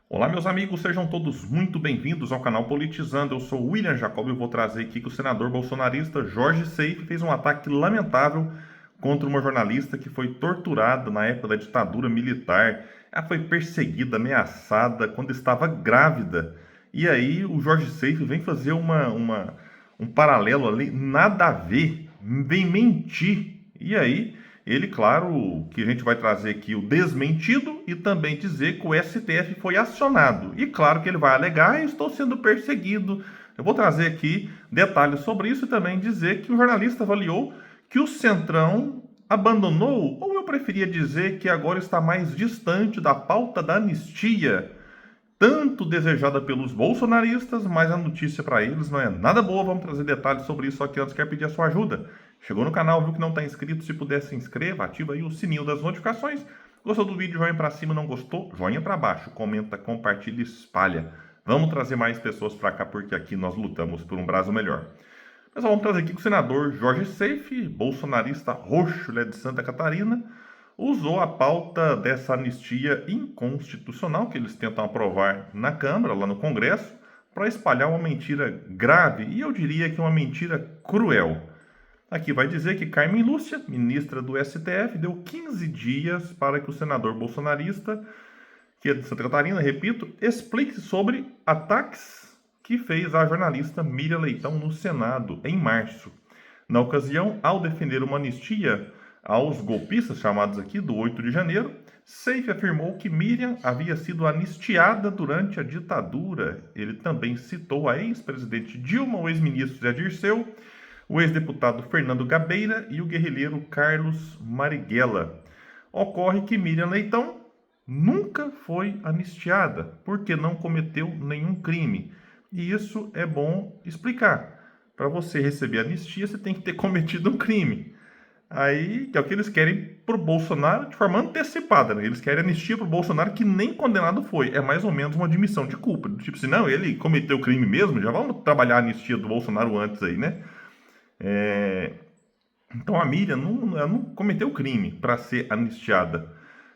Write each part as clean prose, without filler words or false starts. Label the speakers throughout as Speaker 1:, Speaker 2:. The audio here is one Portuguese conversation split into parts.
Speaker 1: Olá, meus amigos, sejam todos muito bem-vindos ao canal Politizando. Eu sou William Jacob e vou trazer aqui que o senador bolsonarista Jorge Seife fez um ataque lamentável contra uma jornalista que foi torturada na época da ditadura militar. Ela foi perseguida, ameaçada quando estava grávida. E aí o Jorge Seife vem fazer um paralelo ali, nada a ver, vem mentir. E aí ele, claro, que a gente vai trazer aqui o desmentido e também dizer que o STF foi acionado. E claro que ele vai alegar, estou sendo perseguido. Eu vou trazer aqui detalhes sobre isso e também dizer que o jornalista avaliou que o Centrão abandonou, ou eu preferia dizer que agora está mais distante da pauta da anistia, tanto desejada pelos bolsonaristas, mas a notícia para eles não é nada boa. Vamos trazer detalhes sobre isso, só que antes quero pedir a sua ajuda. Chegou no canal, viu que não está inscrito? Se puder, se inscreva, ativa aí o sininho das notificações. Gostou do vídeo, joinha para cima, não gostou? Joinha para baixo, comenta, compartilha, espalha. Vamos trazer mais pessoas para cá, porque aqui nós lutamos por um Brasil melhor. Mas vamos trazer aqui que o senador Jorge Seife, bolsonarista roxo, ele é de Santa Catarina, usou a pauta dessa anistia inconstitucional que eles tentam aprovar na Câmara, lá no Congresso, para espalhar uma mentira grave, e eu diria que uma mentira cruel. Aqui vai dizer que Carmen Lúcia, ministra do STF, deu 15 dias para que o senador bolsonarista, que é de Santa Catarina, repito, explique sobre ataques que fez a jornalista Miriam Leitão no Senado em março. Na ocasião, ao defender uma anistia aos golpistas chamados aqui do 8 de janeiro, Seife afirmou que Miriam havia sido anistiada durante a ditadura. Ele também citou a ex-presidente Dilma, o ex-ministro Zé Dirceu, o ex-deputado Fernando Gabeira e o guerrilheiro Carlos Marighella. Ocorre que Miriam Leitão nunca foi anistiada, porque não cometeu nenhum crime. E isso é bom explicar. Para você receber anistia, você tem que ter cometido um crime. Aí, que é o que eles querem pro Bolsonaro de forma antecipada, né? Eles querem anistia pro Bolsonaro que nem condenado foi. É mais ou menos uma admissão de culpa. Tipo assim, não, ele cometeu crime mesmo, já vamos trabalhar a anistia do Bolsonaro antes aí, né? Então a Miriam ela não cometeu crime para ser anistiada.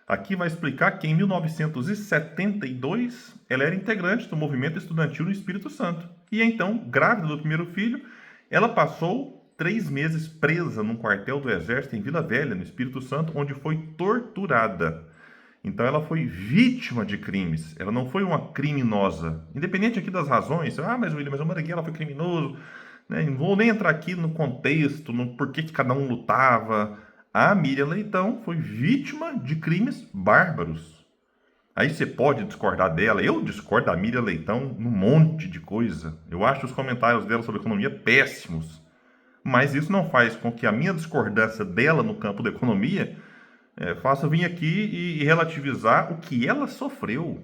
Speaker 1: Aqui vai explicar que em 1972 ela era integrante do movimento estudantil no Espírito Santo. E então, grávida do primeiro filho, ela passou 3 meses presa num quartel do Exército em Vila Velha, no Espírito Santo, onde foi torturada. Então ela foi vítima de crimes, ela não foi uma criminosa. Independente aqui das razões, mas William, mas o Marighella foi criminoso, né? Não vou nem entrar aqui no contexto, no porquê que cada um lutava. A Miriam Leitão foi vítima de crimes bárbaros. Aí você pode discordar dela. Eu discordo da Miriam Leitão num monte de coisa. Eu acho os comentários dela sobre economia péssimos. Mas isso não faz com que a minha discordância dela no campo da economia faça eu vir aqui e relativizar o que ela sofreu.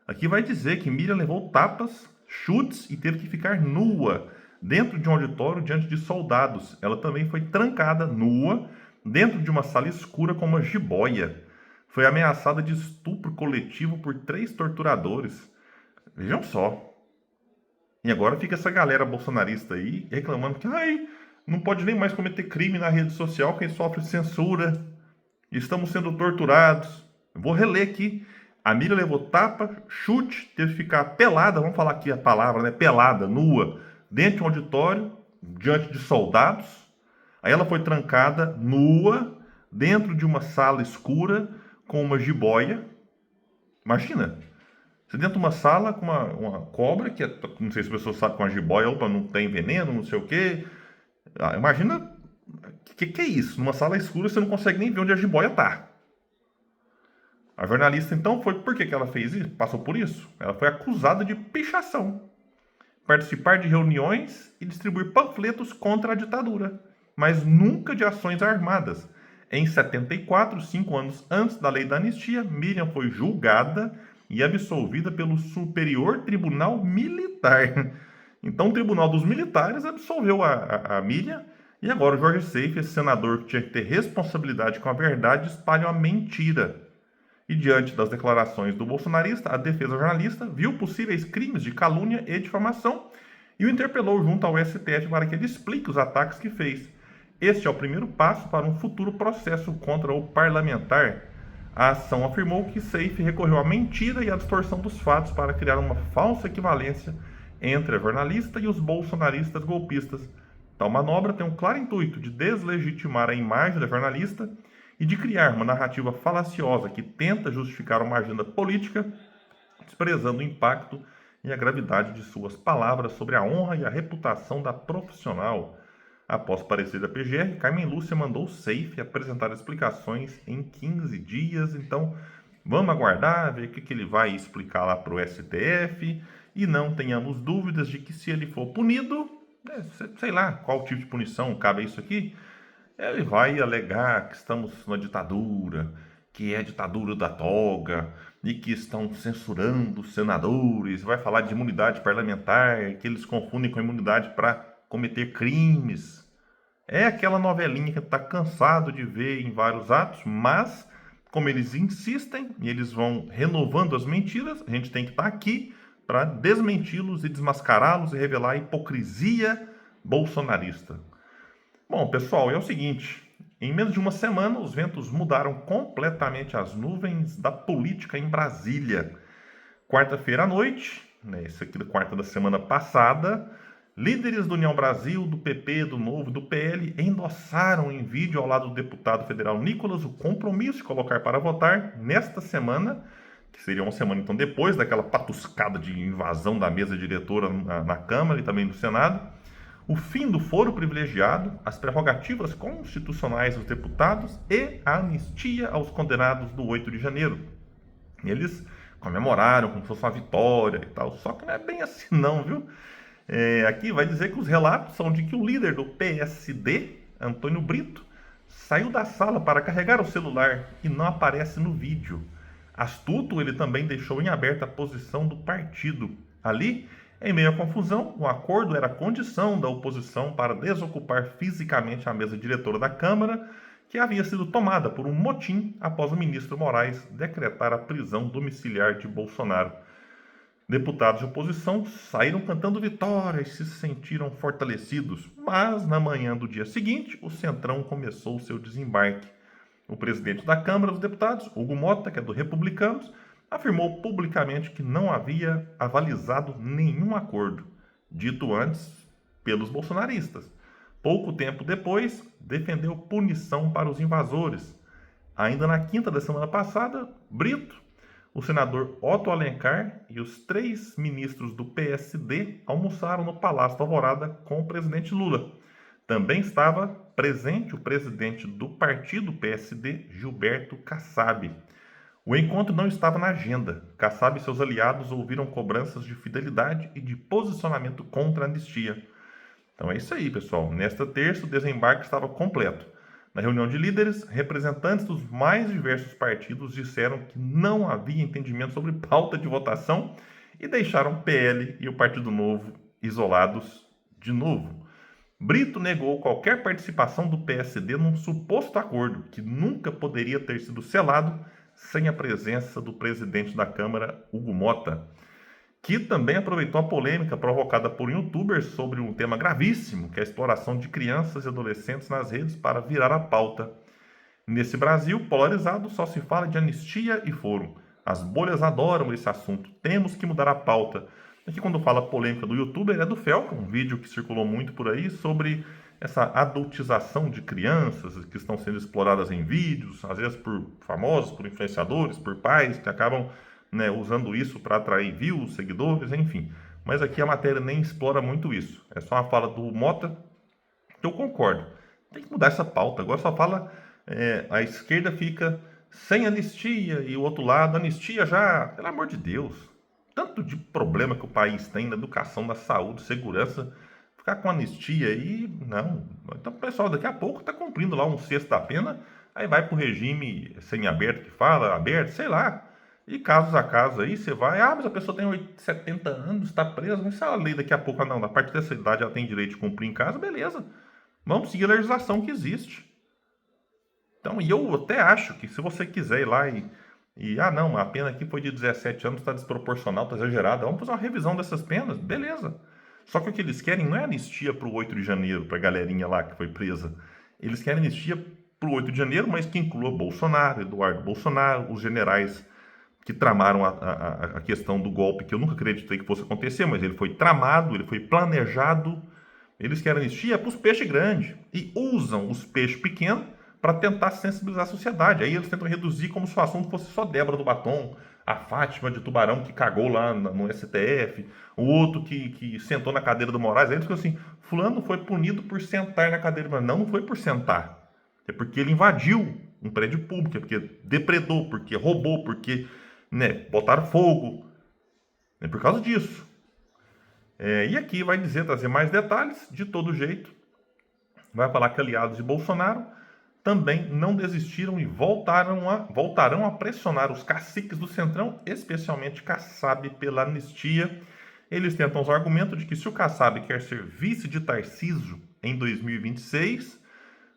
Speaker 1: Aqui vai dizer que Miriam levou tapas, chutes e teve que ficar nua dentro de um auditório diante de soldados. Ela também foi trancada nua dentro de uma sala escura com uma jiboia. Foi ameaçada de estupro coletivo por 3 torturadores. Vejam só. E agora fica essa galera bolsonarista aí reclamando que não pode nem mais cometer crime na rede social quem sofre censura. Estamos sendo torturados. Eu vou reler aqui. A Miriam levou tapa, chute, teve que ficar pelada, vamos falar aqui a palavra, né? Pelada, nua, dentro de um auditório, diante de soldados. Aí ela foi trancada, nua, dentro de uma sala escura, com uma jiboia. Imagina, você dentro de uma sala com uma cobra, que não sei se a pessoa sabe com a jiboia, opa, não tem veneno, não sei o quê. Imagina, o que é isso? Numa sala escura você não consegue nem ver onde a jiboia está. A jornalista, então, por que ela fez isso? Passou por isso? Ela foi acusada de pichação. Participar de reuniões e distribuir panfletos contra a ditadura, mas nunca de ações armadas. Em 74, 5 anos antes da lei da anistia, Miriam foi julgada e absolvida pelo Superior Tribunal Militar. Então o Tribunal dos Militares absolveu a Miriam, e agora o Jorge Seife, esse senador que tinha que ter responsabilidade com a verdade, espalha uma mentira. E diante das declarações do bolsonarista, a defesa jornalista viu possíveis crimes de calúnia e difamação e o interpelou junto ao STF para que ele explique os ataques que fez. Este é o primeiro passo para um futuro processo contra o parlamentar. A ação afirmou que Seif recorreu à mentira e à distorção dos fatos para criar uma falsa equivalência entre a jornalista e os bolsonaristas golpistas. Tal manobra tem um claro intuito de deslegitimar a imagem da jornalista e de criar uma narrativa falaciosa que tenta justificar uma agenda política, desprezando o impacto e a gravidade de suas palavras sobre a honra e a reputação da profissional. Após parecer da PGR, Carmen Lúcia mandou o Seif apresentar explicações em 15 dias. Então, vamos aguardar, ver o que ele vai explicar lá para o STF. E não tenhamos dúvidas de que se ele for punido, sei lá qual tipo de punição cabe a isso aqui, ele vai alegar que estamos numa ditadura, que é a ditadura da toga, e que estão censurando os senadores, vai falar de imunidade parlamentar, que eles confundem com imunidade para cometer crimes. É aquela novelinha que está cansado de ver em vários atos, mas como eles insistem e eles vão renovando as mentiras, a gente tem que estar aqui para desmenti-los e desmascará-los e revelar a hipocrisia bolsonarista. Bom, pessoal, é o seguinte, em menos de uma semana os ventos mudaram completamente as nuvens da política em Brasília. Quarta-feira à noite, isso aqui da quarta da semana passada, líderes do União Brasil, do PP, do Novo e do PL endossaram em vídeo ao lado do deputado federal Nicolas o compromisso de colocar para votar nesta semana, que seria uma semana então depois daquela patuscada de invasão da mesa diretora na Câmara e também no Senado, o fim do foro privilegiado, as prerrogativas constitucionais dos deputados e a anistia aos condenados do 8 de janeiro. Eles comemoraram como se fosse uma vitória e tal, só que não é bem assim não, viu? Aqui vai dizer que os relatos são de que o líder do PSD, Antônio Brito, saiu da sala para carregar o celular e não aparece no vídeo. Astuto, ele também deixou em aberto a posição do partido. Ali, em meio à confusão, o acordo era a condição da oposição para desocupar fisicamente a mesa diretora da Câmara, que havia sido tomada por um motim após o ministro Moraes decretar a prisão domiciliar de Bolsonaro. Deputados de oposição saíram cantando vitória e se sentiram fortalecidos, mas na manhã do dia seguinte, o Centrão começou o seu desembarque. O presidente da Câmara dos Deputados, Hugo Mota, que é do Republicanos, afirmou publicamente que não havia avalizado nenhum acordo, dito antes pelos bolsonaristas. Pouco tempo depois, defendeu punição para os invasores. Ainda na quinta da semana passada, Brito, o senador Otto Alencar e os 3 ministros do PSD almoçaram no Palácio da Alvorada com o presidente Lula. Também estava presente o presidente do partido PSD, Gilberto Kassab. O encontro não estava na agenda. Kassab e seus aliados ouviram cobranças de fidelidade e de posicionamento contra a anistia. Então é isso aí, pessoal. Nesta terça, o desembarque estava completo. Na reunião de líderes, representantes dos mais diversos partidos disseram que não havia entendimento sobre pauta de votação e deixaram o PL e o Partido Novo isolados de novo. Brito negou qualquer participação do PSD num suposto acordo que nunca poderia ter sido selado sem a presença do presidente da Câmara, Hugo Mota, que também aproveitou a polêmica provocada por youtubers sobre um tema gravíssimo, que é a exploração de crianças e adolescentes nas redes para virar a pauta. Nesse Brasil polarizado, só se fala de anistia e foro. As bolhas adoram esse assunto. Temos que mudar a pauta. Aqui quando fala polêmica do youtuber, é do Felca, um vídeo que circulou muito por aí sobre essa adultização de crianças que estão sendo exploradas em vídeos, às vezes por famosos, por influenciadores, por pais que acabam usando isso para atrair views, seguidores, enfim. Mas aqui a matéria nem explora muito isso. É só uma fala do Mota, que eu concordo. Tem que mudar essa pauta. Agora só fala, a esquerda fica sem anistia e o outro lado, anistia já, pelo amor de Deus. Tanto de problema que o país tem na educação, na saúde, segurança, ficar com anistia aí, não. Então o pessoal daqui a pouco está cumprindo lá um sexto da pena, aí vai para o regime semi-aberto que fala, aberto, sei lá. E casos a casos aí, você vai, mas a pessoa tem 70 anos, está presa, mas se a lei daqui a pouco, não, a partir dessa idade ela tem direito de cumprir em casa, beleza. Vamos seguir a legislação que existe. Então, e eu até acho que se você quiser ir lá não, a pena aqui foi de 17 anos, está desproporcional, está exagerada, vamos fazer uma revisão dessas penas, beleza. Só que o que eles querem não é anistia para o 8 de janeiro, para a galerinha lá que foi presa. Eles querem anistia para o 8 de janeiro, mas que inclua Bolsonaro, Eduardo Bolsonaro, os generais que tramaram a questão do golpe, que eu nunca acreditei que fosse acontecer, mas ele foi tramado, ele foi planejado. Eles querem anistia para os peixes grandes e usam os peixes pequenos para tentar sensibilizar a sociedade. Aí eles tentam reduzir como se o assunto fosse só Débora do Batom, a Fátima de Tubarão que cagou lá no STF, o outro que sentou na cadeira do Moraes. Aí eles ficam assim, fulano foi punido por sentar na cadeira. Mas não foi por sentar. É porque ele invadiu um prédio público, é porque depredou, porque roubou, porque botaram fogo. É por causa disso. E aqui vai dizer, trazer mais detalhes, de todo jeito. Vai falar que aliados de Bolsonaro também não desistiram e voltarão a pressionar os caciques do Centrão, especialmente Kassab, pela anistia. Eles tentam os argumentos de que se o Kassab quer ser vice de Tarcísio em 2026,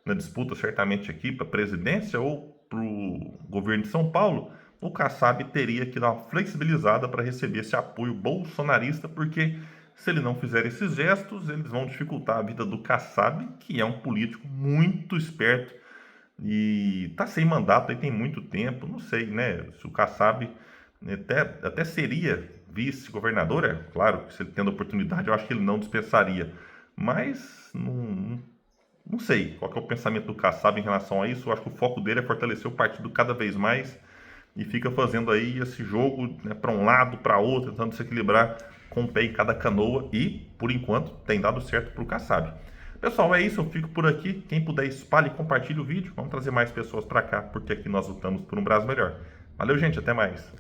Speaker 1: na disputa certamente aqui para a presidência ou para o governo de São Paulo, o Kassab teria que dar uma flexibilizada para receber esse apoio bolsonarista, porque se ele não fizer esses gestos, eles vão dificultar a vida do Kassab, que é um político muito esperto e está sem mandato aí tem muito tempo. Não sei, né? Se o Kassab até seria vice-governador, é claro que se ele tendo oportunidade, eu acho que ele não dispensaria. Mas não sei qual que é o pensamento do Kassab em relação a isso. Eu acho que o foco dele é fortalecer o partido cada vez mais e fica fazendo aí esse jogo, né, para um lado, para outro, tentando se equilibrar com o pé em cada canoa e, por enquanto, tem dado certo para o Kassab. Pessoal, é isso, eu fico por aqui. Quem puder, espalhe e compartilhe o vídeo. Vamos trazer mais pessoas para cá, porque aqui nós lutamos por um Brasil melhor. Valeu, gente, até mais.